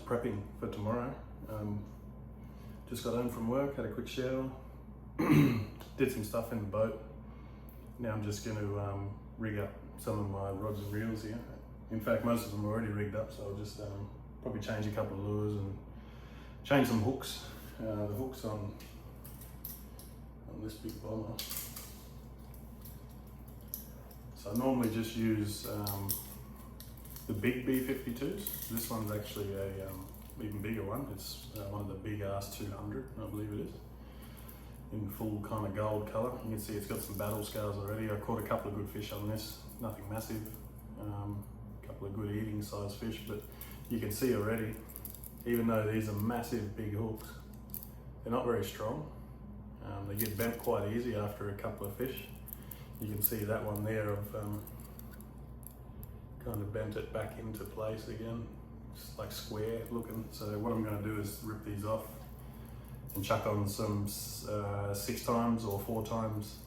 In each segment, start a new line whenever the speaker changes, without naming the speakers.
just prepping for tomorrow. Just got home from work, had a quick shower, did some stuff in the boat. Now I'm just going to rig up some of my rods and reels here. In fact, most of them are already rigged up, so I'll just probably change a couple of lures and change some hooks. The hooks on this big bomber. So I normally just use the big B52s. This one's actually a even bigger one. It's one of the big ass 200, I believe it is, in full kind of gold colour. You can see it's got some battle scars already. I caught a couple of good fish on this, nothing massive, a couple of good eating size fish, but you can see already, even though these are massive big hooks, they're not very strong. They get bent quite easy after a couple of fish. You can see that one there, I've kind of bent it back into place again. It's like square looking. So what I'm going to do is rip these off and chuck on some 6 times or 4 times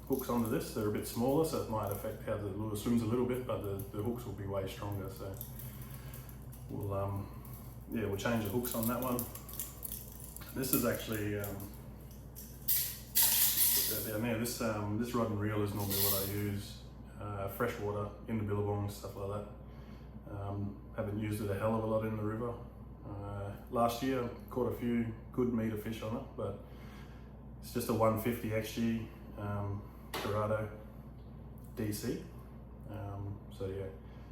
hooks onto this. They're a bit smaller, so it might affect how the lure swims a little bit, but the hooks will be way stronger. So we'll change the hooks on that one. This is actually put that down there. This rod and reel is normally what I use. Freshwater in the billabong, stuff like that. Haven't used it a hell of a lot in the river. Last year caught a few good meter fish on it, but it's just a 150 XG Dorado DC. So yeah,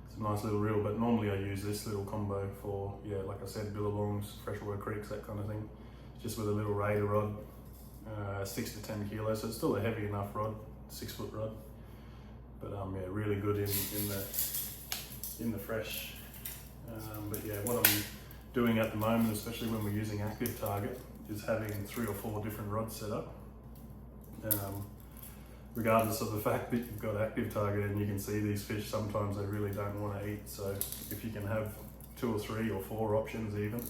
it's a nice little reel, but normally I use this little combo for, like I said, billabongs, freshwater creeks, that kind of thing. Just with a little Raider rod, 6 to 10 kilos, so it's still a heavy enough rod, 6 foot rod. But really good in the fresh. But yeah, what I'm doing at the moment, especially when we're using active target, is having 3 or 4 different rods set up. Regardless of the fact that you've got active target, and you can see these fish, sometimes they really don't want to eat. So if you can have 2 or 3 or 4 options even,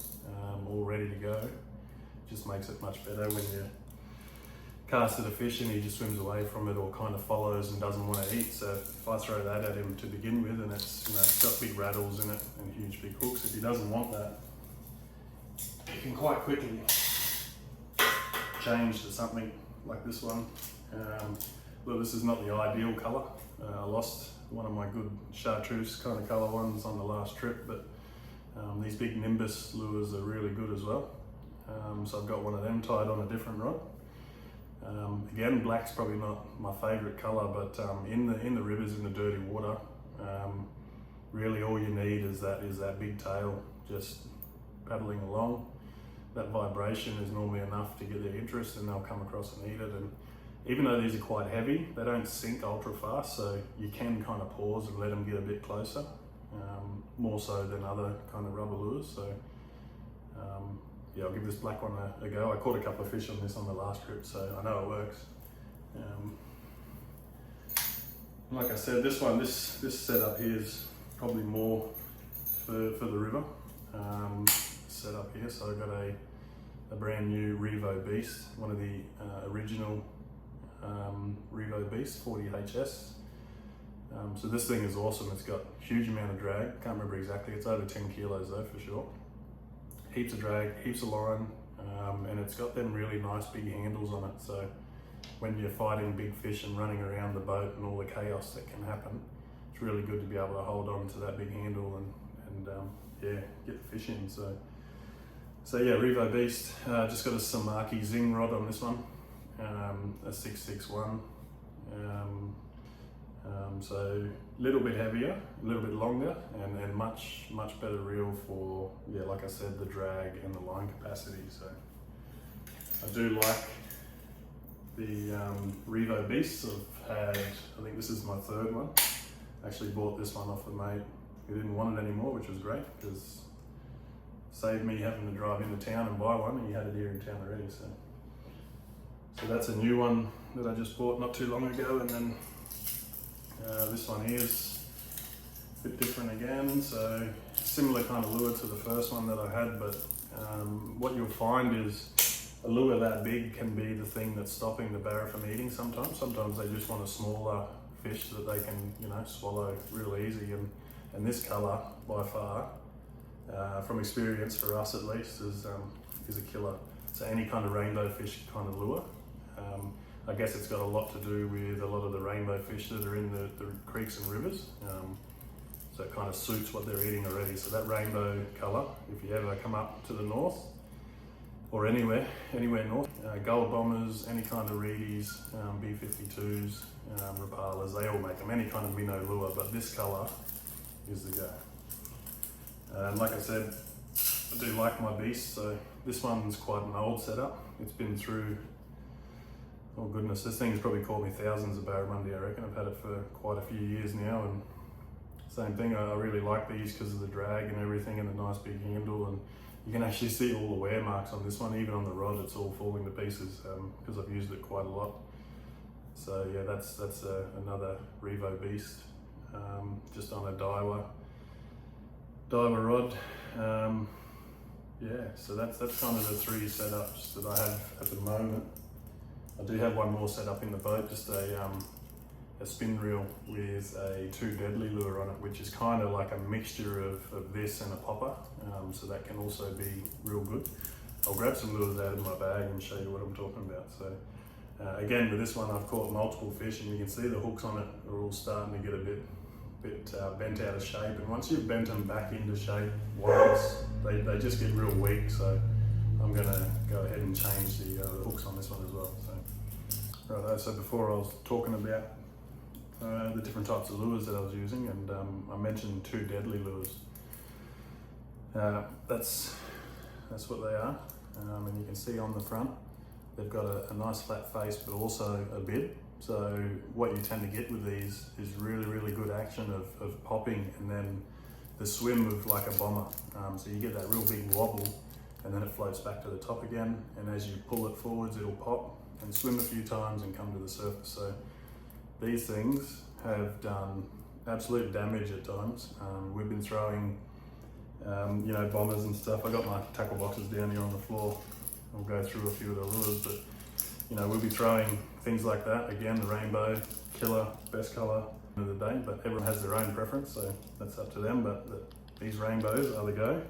all ready to go, it just makes it much better when you cast at a fish and he just swims away from it or kind of follows and doesn't want to eat. So if I throw that at him to begin with, and it's got big rattles in it and huge big hooks, if he doesn't want that, you can quite quickly change to something like this one. Look, this is not the ideal colour. I lost one of my good chartreuse kind of colour ones on the last trip, but these big Nimbus lures are really good as well. So I've got one of them tied on a different rod. Again, black's probably not my favourite colour, but in the rivers, in the dirty water, really all you need is that big tail just paddling along. That vibration is normally enough to get their interest, and they'll come across and eat it. And even though these are quite heavy, they don't sink ultra fast, so you can kind of pause and let them get a bit closer, more so than other kind of rubber lures. So yeah, I'll give this black one a go. I caught a couple of fish on this on the last trip, so I know it works. Like I said, this setup here is probably more for the river. Set up here, so I've got a brand new Revo Beast, one of the original Revo Beast 40HS. So this thing is awesome. It's got a huge amount of drag. Can't remember exactly. It's over 10 kilos though, for sure. Heaps of drag, heaps of line, and it's got them really nice big handles on it. So when you're fighting big fish and running around the boat and all the chaos that can happen, it's really good to be able to hold on to that big handle and get the fish in. So yeah, Revo Beast. Just got a Samaki Zing rod on this one, a 661. So a little bit heavier, a little bit longer, and much better reel for, like I said, the drag and the line capacity. So I do like the Revo Beasts. I've had, I think this is my 3rd one. I actually bought this one off a mate who didn't want it anymore, which was great, because it saved me having to drive into town and buy one, and he had it here in town already. So that's a new one that I just bought not too long ago. And then this one here is a bit different again, so similar kind of lure to the first one that I had, but what you'll find is a lure that big can be the thing that's stopping the barra from eating sometimes. Sometimes they just want a smaller fish that they can, swallow real easy, and this colour by far from experience for us at least, is a killer. So any kind of rainbow fish kind of lure. I guess it's got a lot to do with a lot of the rainbow fish that are in the creeks and rivers. So it kind of suits what they're eating already. So that rainbow colour, if you ever come up to the north, or anywhere north, gold bombers, any kind of reedies, B52s, rapalas, they all make them, any kind of minnow lure, but this colour is the go. And like I said, I do like my beast, so this one's quite an old setup. It's been through, oh goodness, this thing's probably caught me thousands of barramundi, I reckon. I've had it for quite a few years now, and same thing, I really like these because of the drag and everything, and the nice big handle, and you can actually see all the wear marks on this one. Even on the rod, it's all falling to pieces because I've used it quite a lot. So yeah, that's another Revo beast, just on a diver rod. Yeah, so that's kind of the three setups that I have at the moment. I do have one more set up in the boat, just a spin reel with a 2 deadly lure on it, which is kind of like a mixture of this and a popper, so that can also be real good. I'll grab some lures out of my bag and show you what I'm talking about. So again, with this one I've caught multiple fish, and you can see the hooks on it are all starting to get a bit bent out of shape, and once you've bent them back into shape once, they just get real weak. So I'm going to go ahead and change the hooks on this one as well. So right, so before I was talking about the different types of lures that I was using, and I mentioned 2 deadly lures. That's what they are, and you can see on the front they've got a nice flat face, but also a bib. So what you tend to get with these is really good action of popping, and then the swim of like a bomber. So you get that real big wobble, and then it floats back to the top again, and as you pull it forwards it'll pop and swim a few times and come to the surface. So these things have done absolute damage at times. We've been throwing, bombers and stuff. I got my tackle boxes down here on the floor. I'll go through a few of the lures, but we'll be throwing things like that. Again, the rainbow, killer, best colour of the day, but everyone has their own preference, so that's up to them. But these rainbows are the go.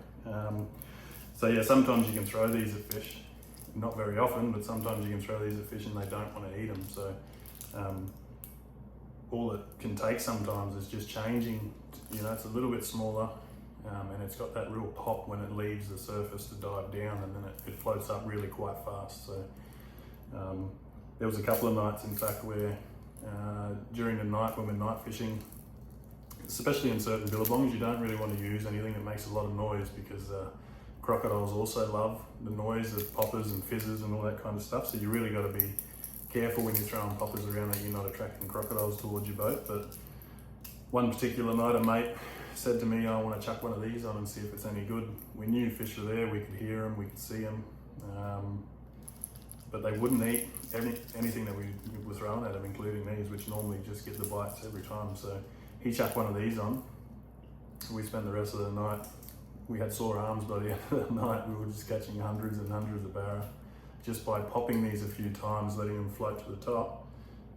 So yeah, sometimes you can throw these at fish. Not very often, but sometimes you can throw these at fish and they don't want to eat them. So all it can take sometimes is just changing, it's a little bit smaller, and it's got that real pop when it leaves the surface to dive down, and then it floats up really quite fast. So there was a couple of nights, in fact, where during the night when we're night fishing, especially in certain billabongs, you don't really want to use anything that makes a lot of noise, because crocodiles also love the noise of poppers and fizzes and all that kind of stuff. So you really got to be careful when you're throwing poppers around that you're not attracting crocodiles towards your boat. But one particular night a mate said to me, I want to chuck one of these on and see if it's any good. We knew fish were there, we could hear them, we could see them, but they wouldn't eat anything that we were throwing at them, including these, which normally just get the bites every time. So he chucked one of these on. We spent the rest of the night, we had sore arms by the end of the night. We were just catching hundreds and hundreds of barra, just by popping these a few times, letting them float to the top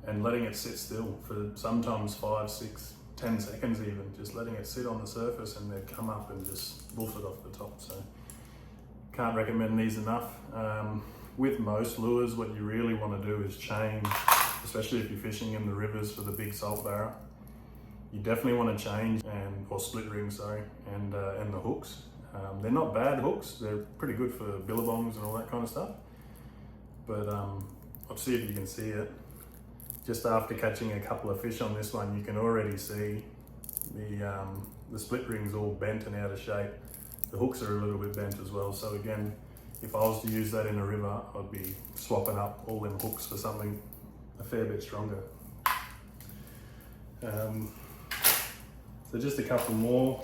and letting it sit still for sometimes 5, 6, 10 seconds even, just letting it sit on the surface, and they'd come up and just wolf it off the top. So can't recommend these enough. With most lures, what you really want to do is change, especially if you're fishing in the rivers for the big salt barra. You definitely want to change, or split rings, and the hooks. They're not bad hooks, they're pretty good for billabongs and all that kind of stuff. But I'll see if you can see it. Just after catching a couple of fish on this one, you can already see the split rings all bent and out of shape. The hooks are a little bit bent as well. So again, if I was to use that in a river, I'd be swapping up all them hooks for something a fair bit stronger. So just a couple more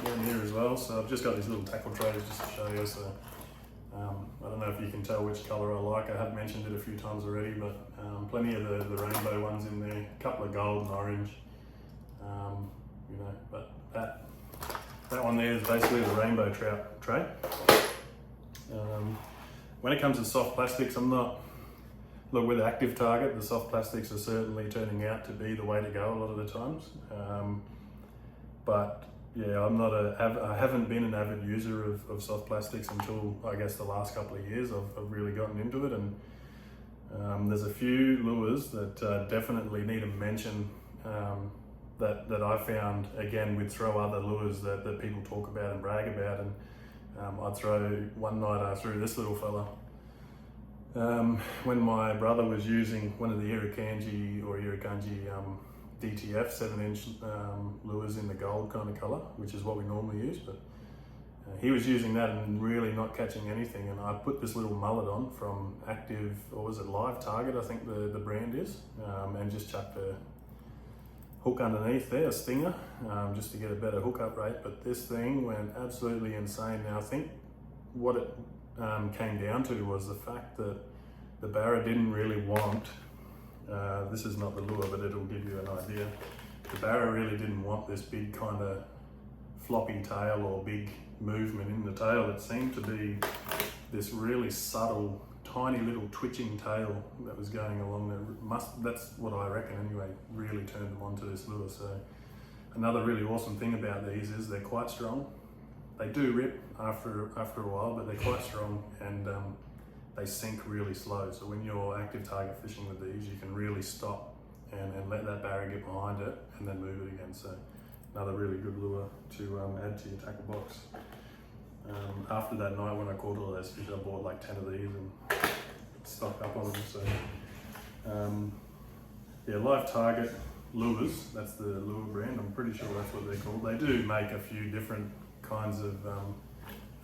down here as well. So I've just got these little tackle trays just to show you. So I don't know if you can tell which colour I like. I have mentioned it a few times already, but plenty of the rainbow ones in there, a couple of gold and orange. But that one there is basically the rainbow trout tray. When it comes to soft plastics, look, with active target, the soft plastics are certainly turning out to be the way to go a lot of the times. But yeah, I haven't been an avid user of soft plastics until I guess the last couple of years. I've really gotten into it, and there's a few lures that definitely need a mention that I found, again, with throw other lures that people talk about and brag about. And one night I threw this little fella. When my brother was using one of the Irukandji DTF 7-inch lures in the gold kind of colour, which is what we normally use, but he was using that and really not catching anything. And I put this little mullet on from Active, or was it Live Target, I think the brand is, and just chucked a hook underneath there, a stinger, just to get a better hookup rate. But this thing went absolutely insane. Now I think what it came down to was the fact that the Barra didn't really want, this is not the lure, but it'll give you an idea. The Barra really didn't want this big kind of floppy tail or big movement in the tail. It seemed to be this really subtle, tiny little twitching tail that was going along there. That's what I reckon anyway, really turned them onto this lure. So another really awesome thing about these is they're quite strong. They do rip after a while, but they're quite strong, and they sink really slow. So when you're active target fishing with these, you can really stop and let that Barra get behind it and then move it again. So another really good lure to add to your tackle box. After that night when I caught all those fish, I bought like 10 of these and stocked up on them. So yeah, Live Target lures, that's the lure brand. I'm pretty sure that's what they're called. They do make a few different kinds of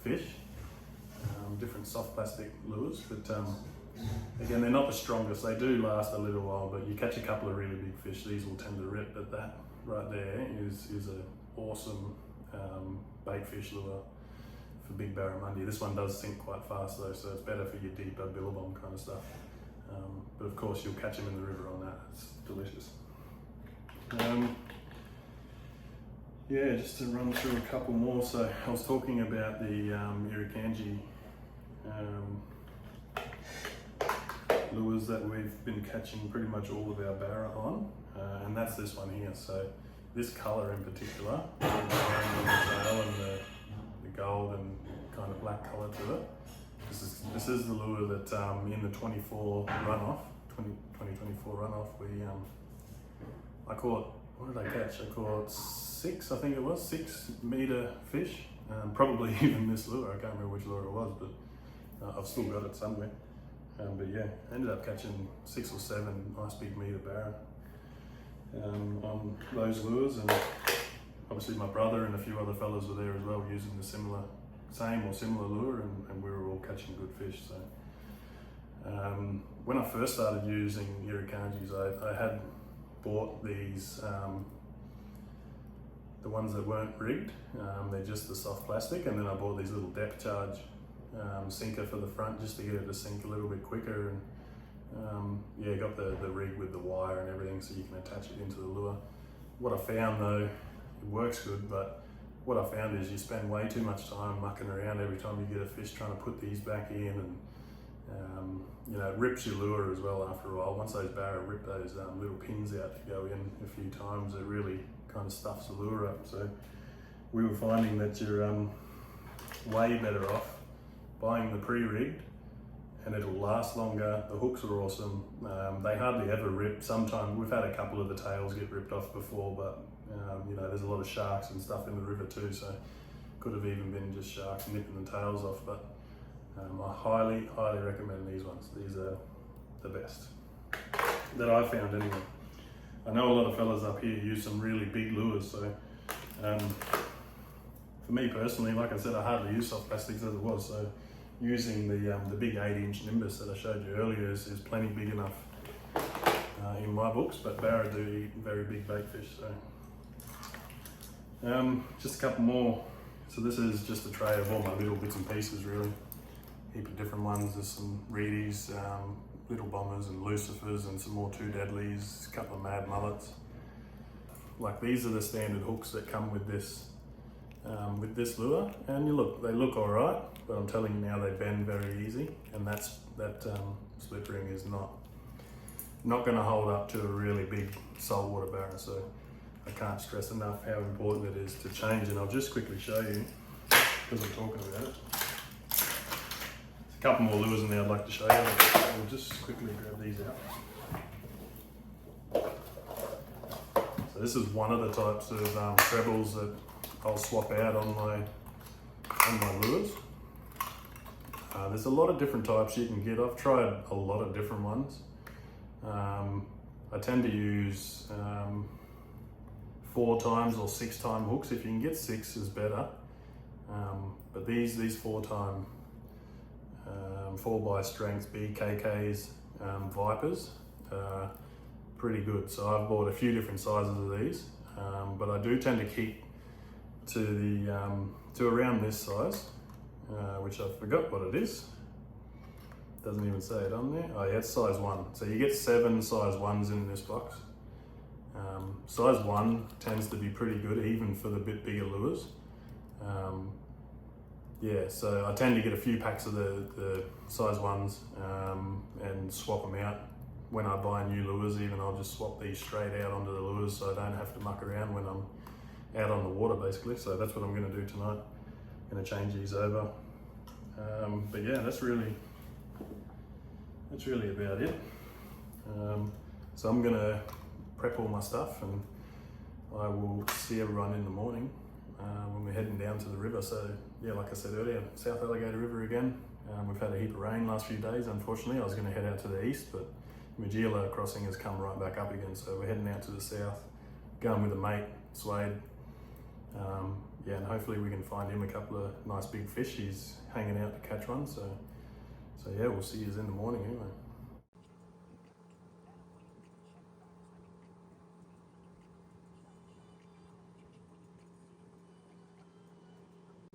fish, different soft plastic lures, but again, they're not the strongest. They do last a little while, but you catch a couple of really big fish, these will tend to rip. But that right there is an awesome bait fish lure for big barramundi. This one does sink quite fast though, so it's better for your deeper billabong kind of stuff. But of course, you'll catch them in the river on that. It's delicious. Yeah, just to run through a couple more. So I was talking about the Irukandji lures that we've been catching pretty much all of our Barra on, and that's this one here. So this colour in particular, the brown on the tail and the gold and kind of black colour to it. This is the lure that in the 2024 runoff, I caught, what did I catch? I caught 6 metre fish, probably even this lure. I can't remember which lure it was, but I've still got it somewhere. But yeah, I ended up catching 6 or 7 nice big metre Barra on those lures, and obviously my brother and a few other fellas were there as well using the same or similar lure, and we were all catching good fish. So when I first started using Irukandjis, I had bought these, the ones that weren't rigged, they're just the soft plastic, and then I bought these little depth charge sinker for the front just to get it to sink a little bit quicker. And yeah, got the rig with the wire and everything so you can attach it into the lure. What I found though, it works good, but what I found is you spend way too much time mucking around every time you get a fish trying to put these back in, and you know, it rips your lure as well after a while. Once those Barra rip those little pins out to go in a few times, it really kind of stuffs the lure up. So we were finding that you're way better off buying the pre-rigged, and it'll last longer. The hooks are awesome. They hardly ever rip. Sometimes we've had a couple of the tails get ripped off before, but you know, there's a lot of sharks and stuff in the river too, so could have even been just sharks nipping the tails off. But I highly recommend these ones. These are the best that I've found anyway. I know a lot of fellas up here use some really big lures, so for me personally, like I said, I hardly use soft plastics as it was, so using the big 8-inch Nimbus that I showed you earlier is plenty big enough in my books. But Barra do eat very big bait fish. So just a couple more. So this is just a tray of all my little bits and pieces, really. Heap of different ones. There's some reedies, little bombers and lucifers, and some more 2 deadlies, a couple of mad mullets. Like, these are the standard hooks that come with this lure, and they look all right, but I'm telling you now, they bend very easy, and that split ring is not going to hold up to a really big saltwater Barra. So I can't stress enough how important it is to change, and I'll just quickly show you because I'm talking about it. There's a couple more lures in there I'd like to show you. I'll just quickly grab these out. So this is one of the types of trebles that I'll swap out on my lures. There's a lot of different types you can get. I've tried a lot of different ones. I tend to use 4 times or 6 time hooks. If you can get 6 is better. But these 4 time 4x strength BKKs Vipers pretty good. So I've bought a few different sizes of these, but I do tend to keep to around this size, which I forgot what it is. Doesn't even say it on there. Oh yeah, it's size 1. So you get 7 size 1s in this box. Size 1 tends to be pretty good, even for the bit bigger lures. Yeah, so I tend to get a few packs of the size 1s and swap them out. When I buy new lures, even I'll just swap these straight out onto the lures so I don't have to muck around when I'm out on the water, basically. So that's what I'm going to do tonight. I'm going to change these over. But yeah, that's really about it. So I'm going to prep all my stuff, and I will see everyone in the morning when we're heading down to the river. So yeah, like I said earlier, South Alligator River again. We've had a heap of rain last few days, unfortunately. I was going to head out to the east, but Magilla crossing has come right back up again, so we're heading out to the south, going with a mate, Swade. Yeah, and hopefully we can find him a couple of nice big fish. He's hanging out to catch one, so yeah, we'll see you in the morning anyway.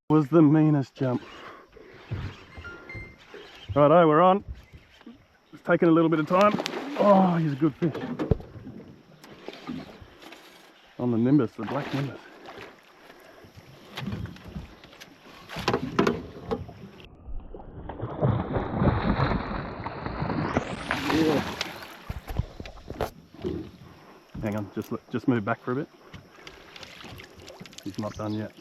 Was the meanest jump. Righto, we're on. It's taking a little bit of time. Oh, he's a good fish. On the Nimbus, the black Nimbus. Yeah. Hang on, just move back for a bit. He's not done yet.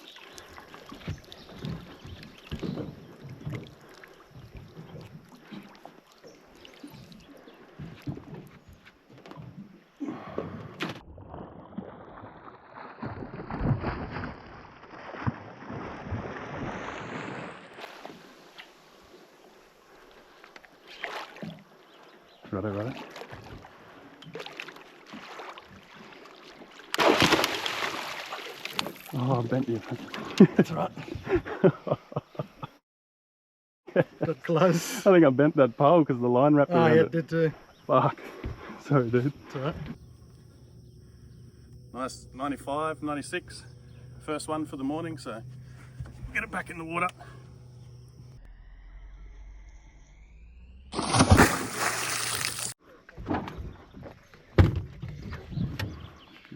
Righto. Oh, I bent you.
That's right. Got close.
I think I bent that pole because the line wrapped around
yeah,
it.
did too.
Fuck. Sorry, dude.
It's alright.
Nice 95, 96. First one for the morning, so get it back in the water.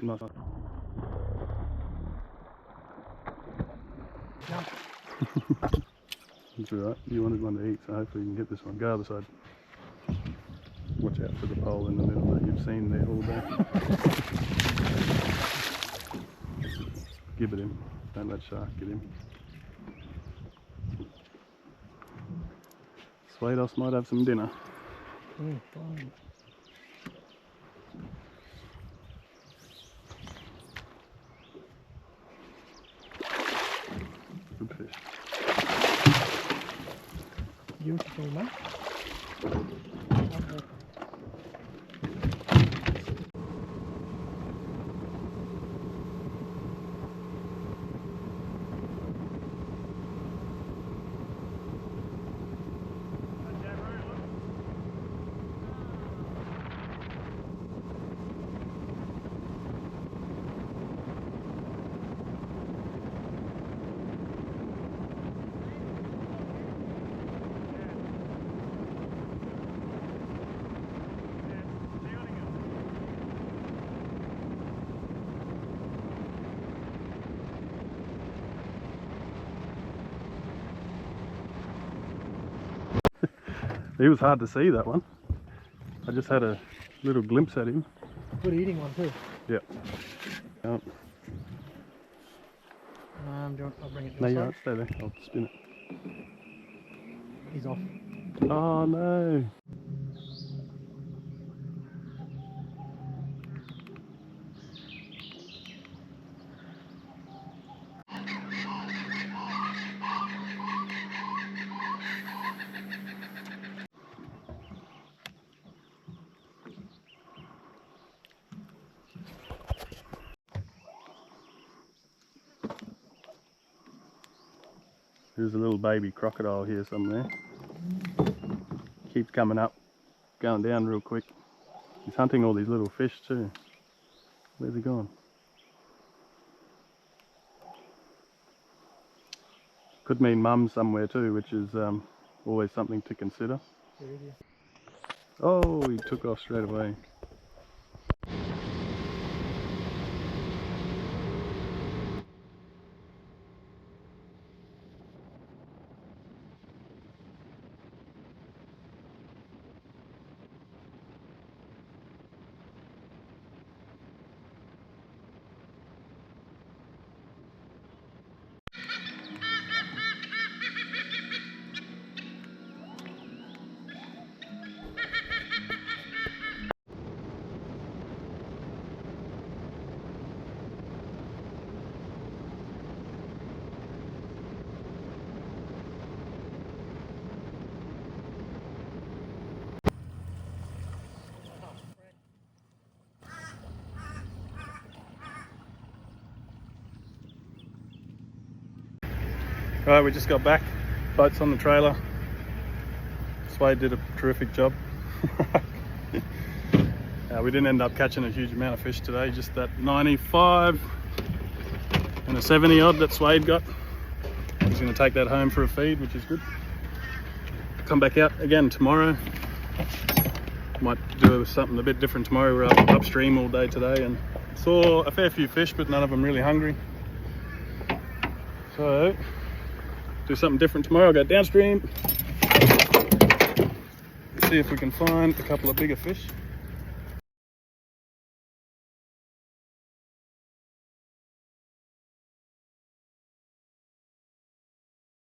Nice. That's alright. You wanted one to eat, so hopefully you can get this one. Go other side. Watch out for the pole in the middle that you've seen there all day. Give it him. Don't let shark get him. Swados might have some dinner.
Fine.
Good fish.
Beautiful, man.
He was hard to see, that one. I just had a little glimpse at him.
Good eating one too.
Yeah. Oh.
Do you want, I'll bring it
No,
to
you're
the
right, stay there. I'll spin it.
He's off.
Oh no! There's a little baby crocodile here somewhere. Keeps coming up, going down real quick. He's hunting all these little fish too. Where's he gone? Could mean mum somewhere too, which is always something to consider. Oh, he took off straight away. Right, we just got back. Boat's on the trailer. Swade did a terrific job. We didn't end up catching a huge amount of fish today, just that 95 and a 70 odd that Swade got. He's going to take that home for a feed, which is good. Come back out again tomorrow. Might do something a bit different tomorrow. We're up upstream all day today and saw a fair few fish, but none of them really hungry. So, do something different tomorrow. I'll go downstream, see if we can find a couple of bigger fish.